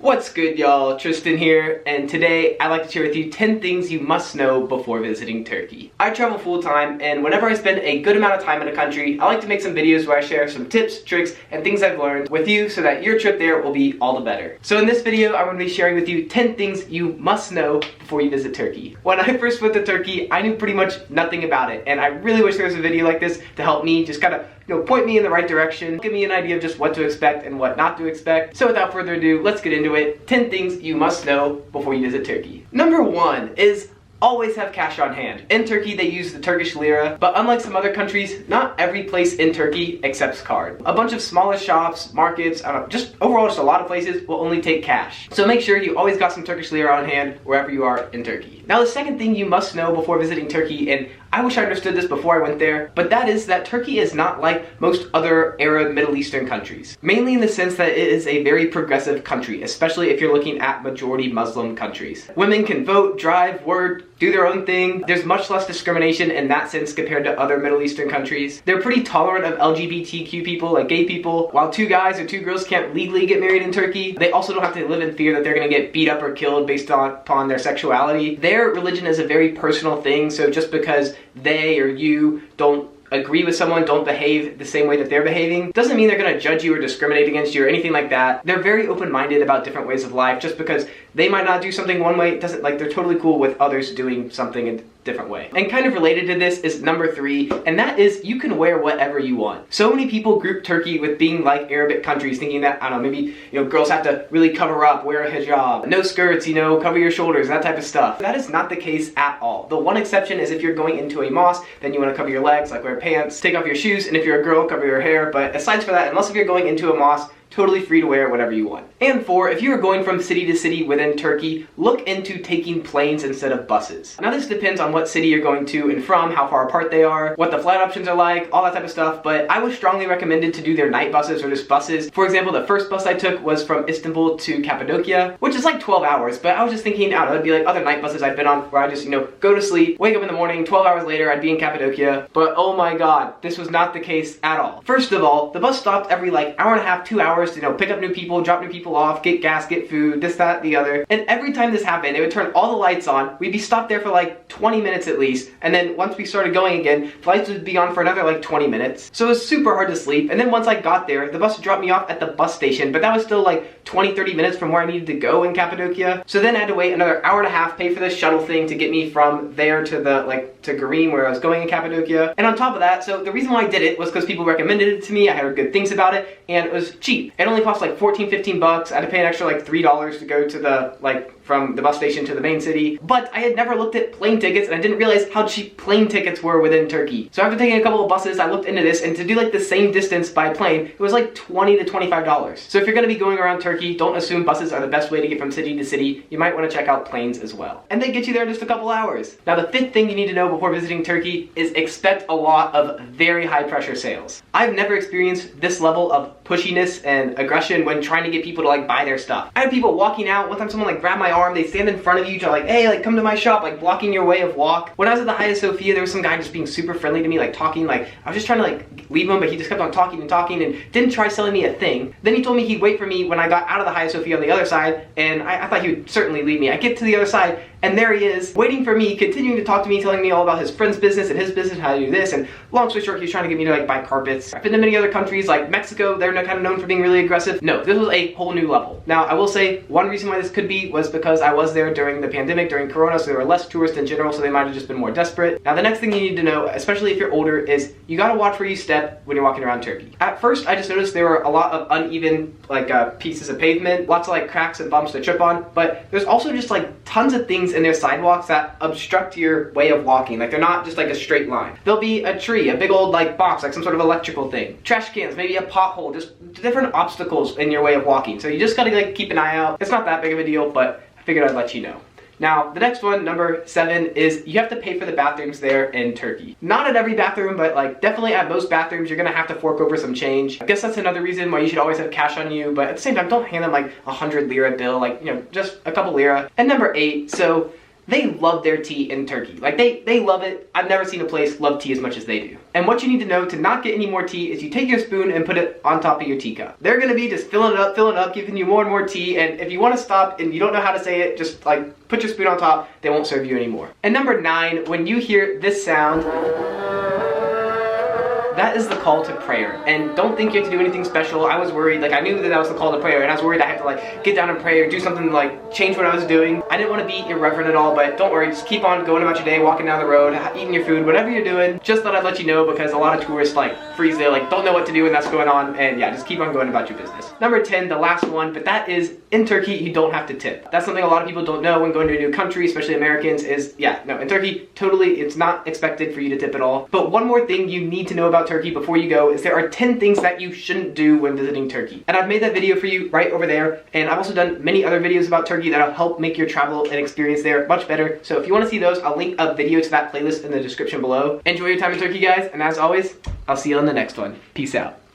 What's good, y'all? Tristan here, and today I'd like to share with you 10 things you must know before visiting Turkey. I travel full-time, and whenever I spend a good amount of time in a country, I like to make some videos where I share some tips, tricks, and things I've learned with you so that your trip there will be all the better. So in this video, I'm going to be sharing with you 10 things you must know before you visit Turkey. When I first went to Turkey, I knew pretty much nothing about it, and I really wish there was a video like this to help me just kind of point me in the right direction, give me an idea of just what to expect and what not to expect. So without further ado, let's get into it. 10 things you must know before you visit Turkey. Number 1 is always have cash on hand. In Turkey, they use the Turkish lira, but unlike some other countries, not every place in Turkey accepts card. A bunch of smaller shops, markets, just overall just a lot of places will only take cash. So make sure you always got some Turkish lira on hand wherever you are in Turkey. Now the second thing you must know before visiting Turkey, and I wish I understood this before I went there, but that is that Turkey is not like most other Arab Middle Eastern countries. Mainly in the sense that it is a very progressive country, especially if you're looking at majority Muslim countries. Women can vote, drive, work, do their own thing. There's much less discrimination in that sense compared to other Middle Eastern countries. They're pretty tolerant of LGBTQ people, like gay people. While 2 guys or 2 girls can't legally get married in Turkey, they also don't have to live in fear that they're gonna get beat up or killed based upon their sexuality. Their religion is a very personal thing, so just because they or you don't agree with someone, don't behave the same way that they're behaving, doesn't mean they're gonna judge you or discriminate against you or anything like that. They're very open-minded about different ways of life. Just because they might not do something one way, doesn't, like, they're totally cool with others doing something a different way. And kind of related to this is number 3, and that is you can wear whatever you want. So many people group Turkey with being like Arabic countries, thinking that, I don't know, maybe, girls have to really cover up, wear a hijab, no skirts, cover your shoulders, that type of stuff. That is not the case at all. The one exception is if you're going into a mosque, then you want to cover your legs, like wear pants, take off your shoes, and if you're a girl, cover your hair. But aside from that, unless if you're going into a mosque, totally free to wear whatever you want. And 4, if you are going from city to city within Turkey, look into taking planes instead of buses. Now this depends on what city you're going to and from, how far apart they are, what the flight options are like, all that type of stuff, but I would strongly recommend to do their night buses or just buses. For example, the first bus I took was from Istanbul to Cappadocia, which is like 12 hours, but I was just thinking, I don't know, it'd be like other night buses I've been on where I just, go to sleep, wake up in the morning, 12 hours later, I'd be in Cappadocia. But oh my god, this was not the case at all. First of all, the bus stopped every like hour and a half, 2 hours to, pick up new people, drop new people off, get gas, get food, this, that, the other. And every time this happened, they would turn all the lights on. We'd be stopped there for like 20 minutes at least. And then once we started going again, the lights would be on for another like 20 minutes. So it was super hard to sleep. And then once I got there, the bus would drop me off at the bus station, but that was still like 20-30 minutes from where I needed to go in Cappadocia. So then I had to wait another hour and a half, pay for this shuttle thing to get me from there to to Garim, where I was going in Cappadocia. And on top of that, so the reason why I did it was because people recommended it to me. I heard good things about it, and it was cheap. It only cost like 14-15 bucks. I had to pay an extra like $3 to go to the from the bus station to the main city. But I had never looked at plane tickets, and I didn't realize how cheap plane tickets were within Turkey. So after taking a couple of buses, I looked into this, and to do like the same distance by plane, it was like $20 to $25. So if you're gonna be going around Turkey, don't assume buses are the best way to get from city to city. You might want to check out planes as well. And they get you there in just a couple hours. Now the 5th thing you need to know before visiting Turkey is expect a lot of very high pressure sales. I've never experienced this level of pushiness and aggression when trying to get people to like buy their stuff. I had people walking out, one time someone like grabbed my arm, they stand in front of you, like, hey, like come to my shop, like blocking your way of walk. When I was at the Hagia Sophia, there was some guy just being super friendly to me, like talking, like I was just trying to like leave him, but he just kept on talking and talking and didn't try selling me a thing. Then he told me he'd wait for me when I got out of the Hagia Sophia on the other side, and I thought he would certainly leave me. I get to the other side, and there he is, waiting for me, continuing to talk to me, telling me all about his friend's business and his business, how to do this, and long story short, he was trying to get me to like buy carpets. I've been to many other countries, like Mexico, they're kind of known for being really aggressive. No, this was a whole new level. Now, I will say, one reason why this could be was because I was there during the pandemic, during Corona, so there were less tourists in general, so they might have just been more desperate. Now, the next thing you need to know, especially if you're older, is you gotta watch where you step when you're walking around Turkey. At first, I just noticed there were a lot of uneven, pieces of pavement, lots of like cracks and bumps to trip on, but there's also just like tons of things in their sidewalks that obstruct your way of walking. Like they're not just like a straight line. There'll be a tree, a big old like box, like some sort of electrical thing, trash cans, maybe a pothole, just different obstacles in your way of walking. So you just gotta like keep an eye out. It's not that big of a deal, but I figured I'd let you know. Now, the next one, number 7, is you have to pay for the bathrooms there in Turkey. Not at every bathroom, but like definitely at most bathrooms, you're gonna have to fork over some change. I guess that's another reason why you should always have cash on you, but at the same time, don't hand them like 100 lira bill, like, just a couple lira. And number 8, so they love their tea in Turkey. Like they love it. I've never seen a place love tea as much as they do. And what you need to know to not get any more tea is you take your spoon and put it on top of your teacup. They're gonna be just filling it up, giving you more and more tea, and if you wanna stop and you don't know how to say it, just like put your spoon on top, they won't serve you anymore. And number 9, when you hear this sound, that is the call to prayer. And don't think you have to do anything special. I was worried, like I knew that was the call to prayer, and I was worried I had to like get down and pray or do something like change what I was doing. I didn't want to be irreverent at all, but don't worry, just keep on going about your day, walking down the road, eating your food, whatever you're doing. Just thought I'd let you know because a lot of tourists like freeze there, like don't know what to do when that's going on, and yeah, just keep on going about your business. Number 10, the last one, but that is in Turkey, you don't have to tip. That's something a lot of people don't know when going to a new country, especially Americans, is yeah, no, in Turkey, totally, it's not expected for you to tip at all. But one more thing you need to know about Turkey before you go is there are 10 things that you shouldn't do when visiting Turkey. And I've made that video for you right over there, and I've also done many other videos about Turkey that'll help make your travel and experience there much better. So if you want to see those, I'll link a video to that playlist in the description below. Enjoy your time in Turkey, guys, and as always, I'll see you on the next one. Peace out.